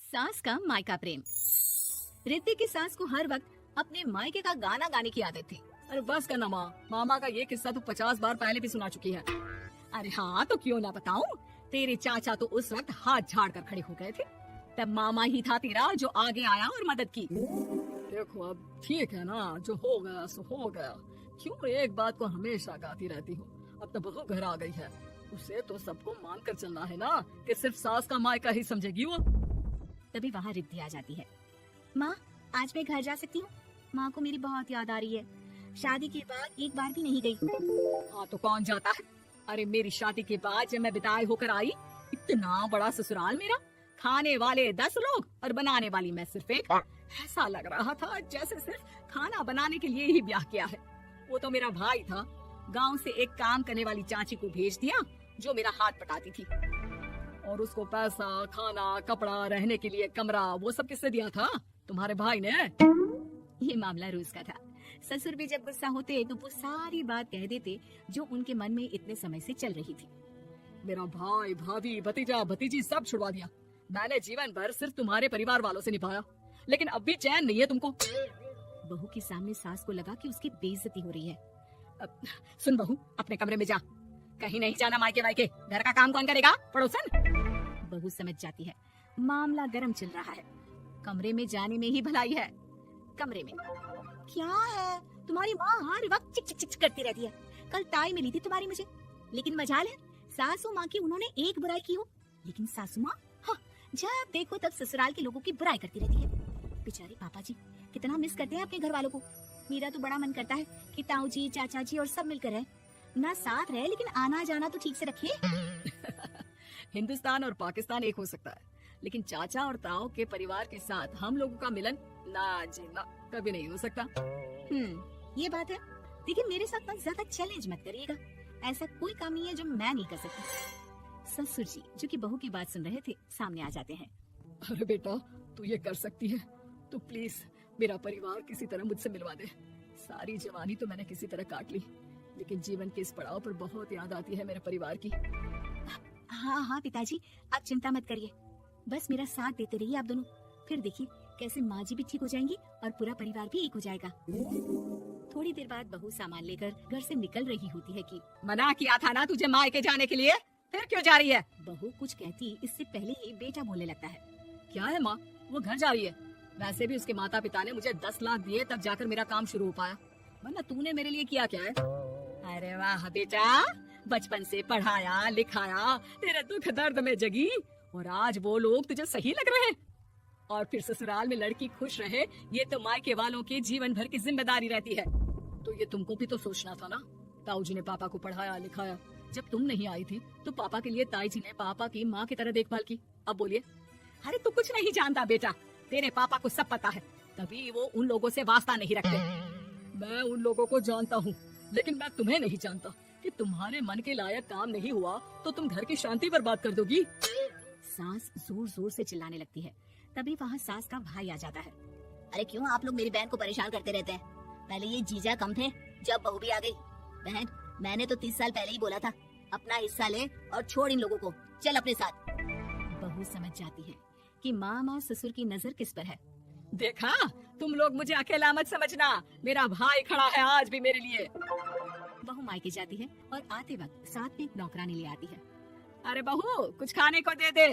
सास का मायका प्रेम। ऋतिक की सास को हर वक्त अपने मायके का गाना गाने की आदत थी। अरे बस कर ना माँ, मामा का ये किस्सा तो 50 बार पहले भी सुना चुकी है। अरे हाँ, तो क्यों ना बताऊं। तेरे चाचा तो उस वक्त हाथ झाड़ कर खड़े हो गए थे, तब मामा ही था तेरा जो आगे आया और मदद की। देखो अब ठीक है ना, जो हो गया सो हो गया। क्यों एक बात को हमेशा गाती रहती हो। अब तो बहू घर आ गई है, उसे तो सबको मान कर चलना है ना कि सिर्फ सास का मायका ही समझेगी वो। तभी वहाँ रिद्धि आ जाती है। माँ, आज मैं घर जा सकती हूँ? माँ को मेरी बहुत याद आ रही है। शादी के बाद एक बार भी नहीं गई। हाँ तो कौन जाता है। अरे मेरी शादी के बाद जब मैं विदाई होकर आई, इतना बड़ा ससुराल मेरा, खाने वाले 10 लोग और बनाने वाली मैं सिर्फ एक। ऐसा लग रहा था जैसे सिर्फ खाना बनाने के लिए ही ब्याह किया है। वो तो मेरा भाई था, गांव से एक काम करने वाली चाची को भेज दिया जो मेरा हाथ पटाती थी, और उसको पैसा, खाना, कपड़ा, रहने के लिए कमरा, वो सब किसने दिया था? तुम्हारे भाई ने। ये मामला रोज का था। ससुर भी जब गुस्सा होते तो वो सारी बात कह देते जो उनके मन में इतने समय से चल रही थी। मेरा भाई, भाभी, भतीजा, भतीजी सब छुड़वा दिया। मैंने जीवन भर सिर्फ तुम्हारे परिवार वालों से निभाया, लेकिन अब भी चैन नहीं है तुमको। बहू के सामने सास को लगा कि उसकी बेइज्जती हो रही है। अब सुन बहू, अपने कमरे में जा, कहीं नहीं जाना मायके वायके। घर का काम कौन करेगा? पड़ोसन। बहू समझ जाती है मामला गर्म चल रहा है। कमरे में जाने में ही भलाई है। कमरे में क्या है? तुम्हारी माँ हर वक्त चिक चिक चिक करती रहती है। कल ताई मिली थी तुम्हारी मुझे, लेकिन मजाल है सासू माँ की उन्होंने एक बुराई की हो, लेकिन सासू माँ हाँ, जब देखो तब ससुराल के लोगों की बुराई करती रहती है। बेचारे पापा जी कितना मिस करते हैं अपने घर वालों को। मेरा तो बड़ा मन करता है कि ताऊ जी, चाचा जी और सब मिलकर रहे, ना साथ रहे लेकिन आना जाना तो ठीक से रखिए। हिंदुस्तान और पाकिस्तान एक हो सकता है, लेकिन चाचा और ताऊ के परिवार के साथ हम लोगों का मिलन ना जी ना कभी नहीं हो सकता। ये बात है। देखिए मेरे साथ ना ज्यादा चैलेंज मत करिएगा, ऐसा कोई काम नहीं है जो मैं नहीं कर सकती। ससुर जी जो कि बहू की बात सुन रहे थे सामने आ जाते हैं। अरे बेटा, तू ये कर सकती है तो प्लीज मेरा परिवार किसी तरह मुझसे मिलवा दे। सारी जवानी तो मैंने किसी तरह काट ली, लेकिन जीवन के इस पड़ाव पर बहुत याद आती है मेरे परिवार की। हाँ हाँ पिताजी, आप चिंता मत करिए, बस मेरा साथ देते रहिए आप दोनों। फिर देखिए कैसे माँ जी भी ठीक हो जाएंगी और पूरा परिवार भी एक हो जाएगा। थोड़ी देर बाद बहू सामान लेकर घर से निकल रही होती है कि मना किया था ना तुझे मायके जाने के लिए, फिर क्यों जा रही है? बहू कुछ कहती इससे पहले ही बेटा बोलने लगता है। क्या है माँ, वो घर जा रही है। वैसे भी उसके माता पिता ने मुझे 10 लाख दिए तब जाकर मेरा काम शुरू हो पाया, वरना तूने मेरे लिए किया क्या है? अरे वाह बेटा, बचपन से पढ़ाया लिखाया, तेरे दुख दर्द में जगी, और आज वो लोग तुझे सही लग रहे हैं। और फिर ससुराल में लड़की खुश रहे, ये तो मायके वालों की जीवन भर की जिम्मेदारी रहती है। तो ये तुमको भी तो सोचना था ना। ताऊ जी ने पापा को पढ़ाया लिखाया, जब तुम नहीं आई थी तो पापा के लिए ताई जी ने पापा की माँ की तरह देखभाल की। अब बोलिए। अरे तू कुछ नहीं जानता बेटा, तेरे पापा को सब पता है, तभी वो उन लोगों से वास्ता नहीं रखते। मैं उन लोगों को जानता हूँ, लेकिन मैं तुम्हें नहीं जानता कि तुम्हारे मन के लायक काम नहीं हुआ तो तुम घर की शांति बर्बाद कर दोगी। सास जोर जोर से चिल्लाने लगती है। तभी वहाँ सास का भाई आ जाता है। अरे क्यों आप लोग मेरी बहन को परेशान करते रहते हैं? पहले ये जीजा कम थे, जब बहू भी आ गई। बहन, मैंने तो 30 साल पहले ही बोला था, अपना हिस्सा ले और छोड़ इन लोगों को, चल अपने साथ। बहू समझ जाती है कि माँ और ससुर की नजर किस पर है। देखा, तुम लोग मुझे अकेला मत समझना, मेरा भाई खड़ा है आज भी मेरे लिए। बहू मायके जाती है और आते वक्त साथ में एक नौकरानी ले आती है। अरे बहू, कुछ खाने को दे दे।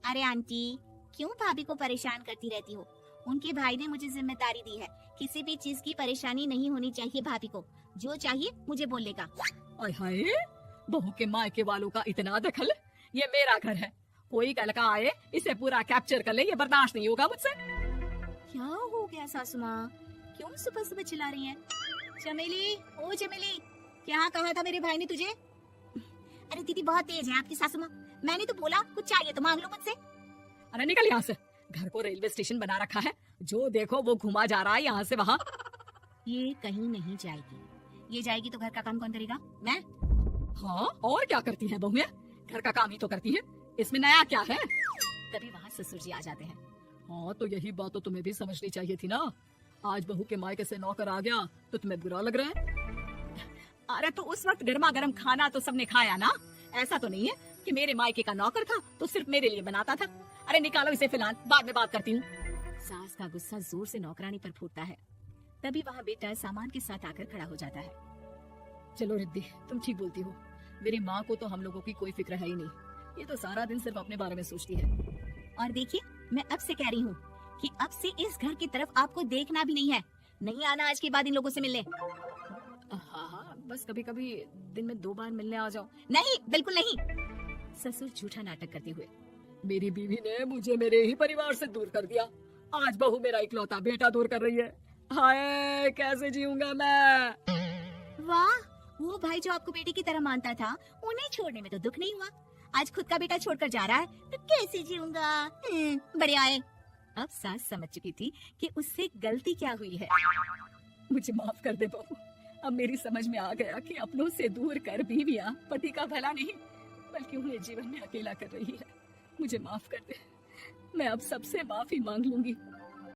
अरे आंटी, क्यों भाभी को परेशान करती रहती हो? उनके भाई ने मुझे जिम्मेदारी दी है, किसी भी चीज की परेशानी नहीं होनी चाहिए भाभी को, जो चाहिए मुझे बोलने का। आय हाय, बहू के मायके वालों का इतना दखल। ये मेरा घर है, कोई कल का आए इसे पूरा कैप्चर कर ले, ये बर्दाश्त नहीं होगा मुझसे। क्या हो गया सासू माँ, क्यों सुबह सुबह चिल्ला रही हैं? चमेली, ओ चमेली, क्या कहा था मेरे भाई ने तुझे? अरे दीदी बहुत तेज है आपकी सासू माँ, मैंने तो बोला कुछ चाहिए तो मांग लो मुझसे। अरे निकल यहाँ से, घर को रेलवे स्टेशन बना रखा है, जो देखो वो घुमा जा रहा है यहाँ से वहाँ। ये कहीं नहीं जाएगी, ये जाएगी तो घर का काम कौन करेगा? मैं। हाँ, और क्या करती है बहुएं, घर का काम ही तो करती है, इसमें नया क्या है? तभी वहाँ ससुर जी आ जाते हैं। हाँ तो यही बात तो तुम्हें भी समझनी चाहिए थी ना। आज बहू के मायके से नौकर आ गया तो तुम्हें बुरा लग रहा है? अरे तो उस वक्त गर्मा गर्म खाना तो सबने खाया ना, ऐसा तो नहीं है कि मेरे मायके का नौकर था तो सिर्फ मेरे लिए बनाता था। अरे निकालो इसे फिलहाल, बाद में बात करती हूँ। सास का गुस्सा जोर से नौकरानी पर फूटता है। तभी वहाँ बेटा सामान के साथ आकर खड़ा हो जाता है। चलो रिद्धि, तुम ठीक बोलती हो। मेरी माँ को तो हम लोगों की कोई फिक्र है ही नहीं, ये तो सारा दिन सिर्फ अपने बारे में सोचती है। और देखिए, मैं अब से कह रही हूँ कि अब से इस घर की तरफ आपको देखना भी नहीं है। नहीं आना आज के बाद इन लोगों से मिलने। हाँ, बस कभी कभी दिन में 2 बार मिलने आ जाओ। नहीं, बिल्कुल नहीं। ससुर झूठा नाटक करते हुए। मेरी बीवी ने मुझे मेरे ही परिवार से दूर कर दिया, आज बहू मेरा इकलौता बेटा दूर कर रही है। हाय, कैसे जीऊंगा मैं। वाह, वो भाई जो आपको बेटी की तरह मानता था, उन्हें छोड़ने में तो दुख नहीं हुआ। आज खुद का बेटा छोड़कर जा रहा है तो कैसे जीऊंगा। बड़े आए। अब सास समझ चुकी थी कि उससे गलती क्या हुई है। मुझे माफ कर दे बहू, अब मेरी समझ में आ गया कि अपनों से दूर कर बीवियां पति का भला नहीं बल्कि उन्हें जीवन में अकेला कर रही है। मुझे माफ कर दे, मैं अब सबसे माफी मांग लूंगी।